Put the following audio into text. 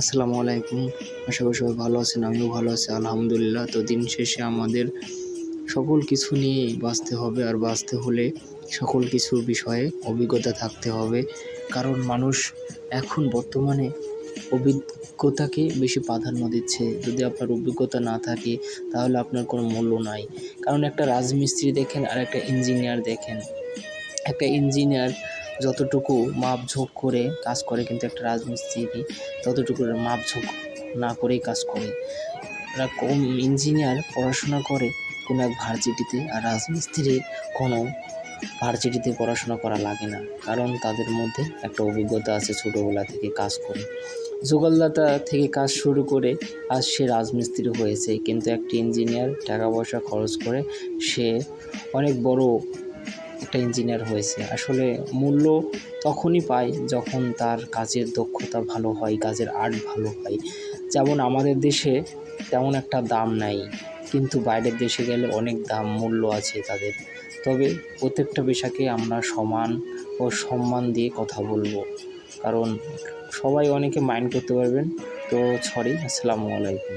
আসসালামু আলাইকুম। আশা করি সবাই ভালো আছেন। আমিও ভালো আছি আলহামদুলিল্লাহ। তো দিন শেষে আমাদের সকল কিছু নিয়েই বাঁচতে হবে, আর বাঁচতে হলে সকল কিছুর বিষয়ে অভিজ্ঞতা থাকতে হবে। কারণ মানুষ এখন বর্তমানে অভিজ্ঞতাকে বেশি প্রাধান্য দিচ্ছে। যদি আপনার অভিজ্ঞতা না থাকে তাহলে আপনার কোনো মূল্য নাই। কারণ একটা রাজমিস্ত্রি দেখেন আর একটা ইঞ্জিনিয়ার দেখেন। একটা ইঞ্জিনিয়ার যতটুকু মাপঝোঁক করে কাজ করে, কিন্তু একটা রাজমিস্ত্রি ততটুকু মাপঝোঁক না করেই কাজ করে। কম ইঞ্জিনিয়ার পড়াশোনা করে কোনো এক ভার্সিটিতে, আর রাজমিস্ত্রির কোনো ভার্সিটিতে পড়াশোনা করা লাগে না, কারণ তাদের মধ্যে একটা অভিজ্ঞতা আছে, ছোটোবেলা থেকে কাজ করে জোগাড়দাতা থেকে কাজ শুরু করে আজ সে রাজমিস্ত্রি হয়েছে। কিন্তু একটা ইঞ্জিনিয়ার টাকা পয়সা খরচ করে সে অনেক বড় একটা ইঞ্জিনিয়ার হয়েছে। আসলে মূল্য তখনই পায় যখন তার কাজের দক্ষতা ভালো হয়, কাজের আর্ট ভালো হয়। যেমন আমাদের দেশে তেমন একটা দাম নাই, কিন্তু বাইরের দেশে গেলে অনেক দাম মূল্য আছে তাদের। তবে প্রত্যেকটা পেশাকে আমরা সমান ও সম্মান দিয়ে কথা বলবো, কারণ সবাই অনেকে মাইন্ড করতে পারবেন। তো সরি, আসসালামু আলাইকুম।